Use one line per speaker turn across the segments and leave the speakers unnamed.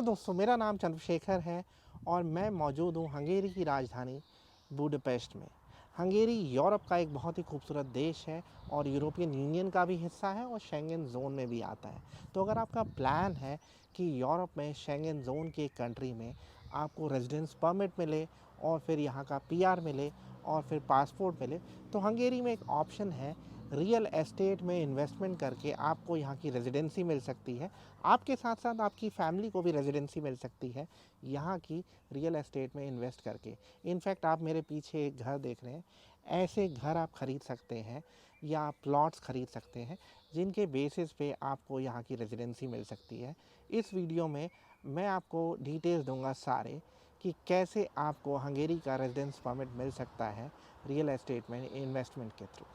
Hello दोस्तों, मेरा नाम चंद्रशेखर है और मैं मौजूद हूँ हंगेरी की राजधानी बुडापेस्ट में। हंगेरी यूरोप का एक बहुत ही खूबसूरत देश है और यूरोपियन यूनियन का भी हिस्सा है और शेंगन ज़ोन में भी आता है। तो अगर आपका प्लान है कि यूरोप में शेंगन ज़ोन की एक कंट्री में आपको रेजिडेंस परमिट मिले और फिर यहाँ का पीआर मिले और फिर पासपोर्ट मिले, तो हंगेरी में एक ऑप्शन है। रियल एस्टेट में इन्वेस्टमेंट करके आपको यहाँ की रेजिडेंसी मिल सकती है। आपके साथ साथ आपकी फैमिली को भी रेजिडेंसी मिल सकती है यहाँ की रियल एस्टेट में इन्वेस्ट करके। इनफैक्ट आप मेरे पीछे एक घर देख रहे हैं, ऐसे घर आप ख़रीद सकते हैं या प्लॉट्स ख़रीद सकते हैं जिनके बेसिस पे आपको यहाँ की रेजिडेंसी मिल सकती है। इस वीडियो में मैं आपको डिटेल्स दूंगा सारे कि कैसे आपको हंगेरी का रेजिडेंस परमिट मिल सकता है रियल एस्टेट में इन्वेस्टमेंट के थ्रू।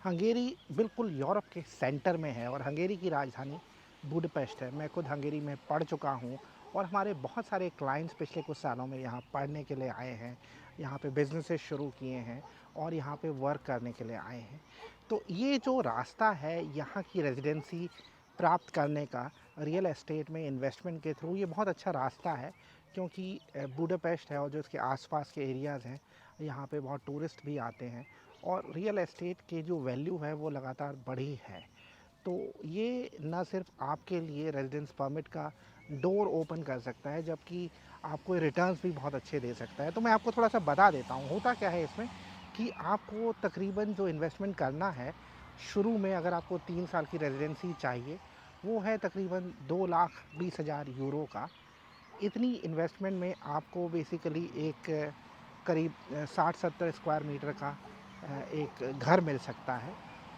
हंगेरी बिल्कुल यूरोप के सेंटर में है और हंगेरी की राजधानी बुडापेस्ट है। मैं खुद हंगेरी में पढ़ चुका हूँ और हमारे बहुत सारे क्लाइंट्स पिछले कुछ सालों में यहाँ पढ़ने के लिए आए हैं, यहाँ पे बिजनेसेस शुरू किए हैं और यहाँ पे वर्क करने के लिए आए हैं। तो ये जो रास्ता है यहाँ की रेजिडेंसी प्राप्त करने का रियल एस्टेट में इन्वेस्टमेंट के थ्रू, ये बहुत अच्छा रास्ता है क्योंकि बुडापेस्ट है और जो इसके आसपास के एरियाज़ हैं यहाँ पे बहुत टूरिस्ट भी आते हैं और रियल एस्टेट के जो वैल्यू है वो लगातार बढ़ी है। तो ये ना सिर्फ आपके लिए रेजिडेंस परमिट का डोर ओपन कर सकता है, जबकि आपको रिटर्न्स भी बहुत अच्छे दे सकता है। तो मैं आपको थोड़ा सा बता देता हूँ होता क्या है इसमें कि आपको तकरीबन जो इन्वेस्टमेंट करना है शुरू में, अगर आपको 3 साल की रेजिडेंसी चाहिए, वो है तकरीबन 2,20,000 यूरो का। इतनी इन्वेस्टमेंट में आपको बेसिकली एक करीब 60-70 स्क्वायर मीटर का एक घर मिल सकता है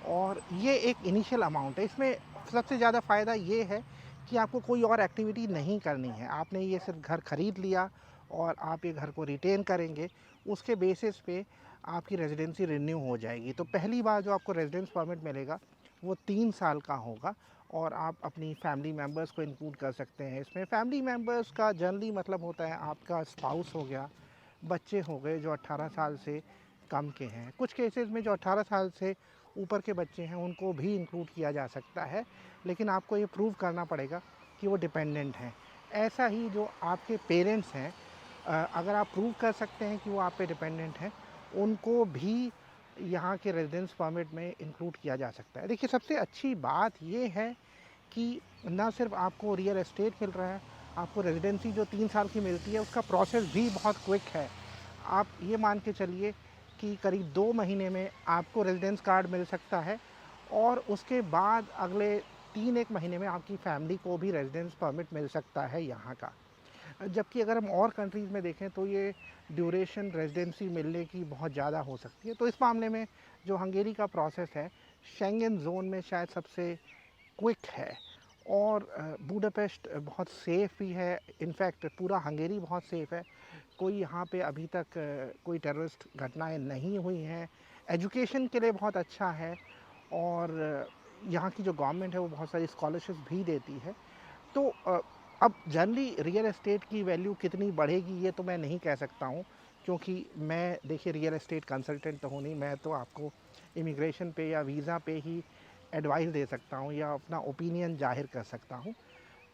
और ये एक इनिशियल अमाउंट है। इसमें सबसे ज़्यादा फ़ायदा ये है कि आपको कोई और एक्टिविटी नहीं करनी है। आपने ये सिर्फ घर ख़रीद लिया और आप ये घर को रिटेन करेंगे, उसके बेसिस पे आपकी रेजिडेंसी रिन्यू हो जाएगी। तो पहली बार जो आपको रेजिडेंस परमिट मिलेगा वो 3 साल का होगा और आप अपनी फैमिली मेम्बर्स को इंक्लूड कर सकते हैं इसमें। फैमिली मेम्बर्स का जनरली मतलब होता है आपका स्पाउस हो गया, बच्चे हो गए जो 18 साल से कम के हैं। कुछ केसेस में जो 18 साल से ऊपर के बच्चे हैं उनको भी इंक्लूड किया जा सकता है, लेकिन आपको ये प्रूव करना पड़ेगा कि वो डिपेंडेंट हैं। ऐसा ही जो आपके पेरेंट्स हैं, अगर आप प्रूव कर सकते हैं कि वो आप पे डिपेंडेंट हैं, उनको भी यहाँ के रेजिडेंस परमिट में इंक्लूड किया जा सकता है। देखिए, सबसे अच्छी बात ये है कि ना सिर्फ आपको रियल एस्टेट मिल रहा है, आपको रेजिडेंसी जो 3 साल की मिलती है उसका प्रोसेस भी बहुत क्विक है। आप ये मान के चलिए कि करीब 2 महीने में आपको रेजिडेंस कार्ड मिल सकता है और उसके बाद अगले 3 एक महीने में आपकी फैमिली को भी रेजिडेंस परमिट मिल सकता है यहाँ का। जबकि अगर हम और कंट्रीज़ में देखें तो ये ड्यूरेशन रेजिडेंसी मिलने की बहुत ज़्यादा हो सकती है। तो इस मामले में जो हंगेरी का प्रोसेस है शेंगन ज़ोन में शायद सबसे क्विक है और बुडापेस्ट बहुत सेफ़ भी है। इनफैक्ट पूरा हंगेरी बहुत सेफ़ है। कोई यहाँ पे अभी तक कोई टेररिस्ट घटनाएं नहीं हुई हैं। एजुकेशन के लिए बहुत अच्छा है और यहाँ की जो गवर्नमेंट है वो बहुत सारी स्कॉलरशिप्स भी देती है। तो अब जनरली रियल एस्टेट की वैल्यू कितनी बढ़ेगी ये तो मैं नहीं कह सकता हूँ, क्योंकि मैं देखिए रियल एस्टेट कंसल्टेंट तो हूँ नहीं। मैं तो आपको इमिग्रेशन पे या वीज़ा पे ही एडवाइस दे सकता हूँ या अपना ओपिनियन जाहिर कर सकता हूँ।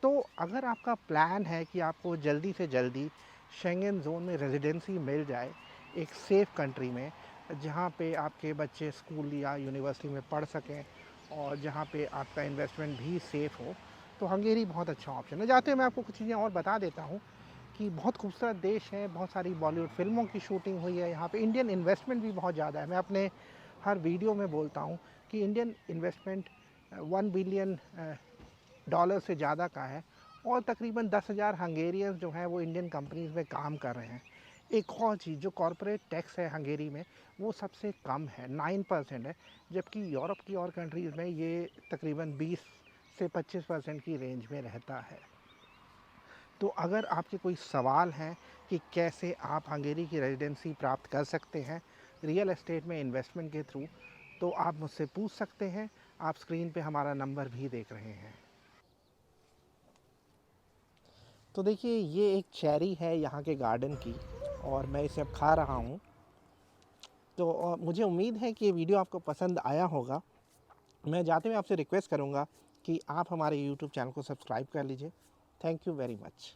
तो अगर आपका प्लान है कि आपको जल्दी से जल्दी शेंगन ज़ोन में रेजिडेंसी मिल जाए एक सेफ़ कंट्री में, जहाँ पे आपके बच्चे स्कूल या यूनिवर्सिटी में पढ़ सकें और जहाँ पे आपका इन्वेस्टमेंट भी सेफ़ हो, तो हंगेरी बहुत अच्छा ऑप्शन है। जाते मैं आपको कुछ चीज़ें और बता देता हूँ कि बहुत खूबसूरत देश है, बहुत सारी बॉलीवुड फ़िल्मों की शूटिंग हुई है यहाँ पे। इंडियन इन्वेस्टमेंट भी बहुत ज़्यादा है। मैं अपने हर वीडियो में बोलता हूँ कि इंडियन इन्वेस्टमेंट 1 बिलियन डॉलर से ज़्यादा का है और तकरीबन 10,000 हंगेरियंस जो हैं वो इंडियन कंपनीज़ में काम कर रहे हैं। एक और चीज़, जो कॉरपोरेट टैक्स है हंगेरी में वो सबसे कम है, 9% है, जबकि यूरोप की और कंट्रीज़ में ये तकरीबन 20 से 25% की रेंज में रहता है। तो अगर आपके कोई सवाल हैं कि कैसे आप हंगेरी की रेजिडेंसी प्राप्त कर सकते हैं रियल एस्टेट में इन्वेस्टमेंट के थ्रू, तो आप मुझसे पूछ सकते हैं। आप स्क्रीन पे हमारा नंबर भी देख रहे हैं। तो देखिए, ये एक चेरी है यहाँ के गार्डन की और मैं इसे अब खा रहा हूँ। तो मुझे उम्मीद है कि ये वीडियो आपको पसंद आया होगा। मैं जाते हुए आपसे रिक्वेस्ट करूँगा कि आप हमारे यूट्यूब चैनल को सब्सक्राइब कर लीजिए थैंक यू वेरी मच।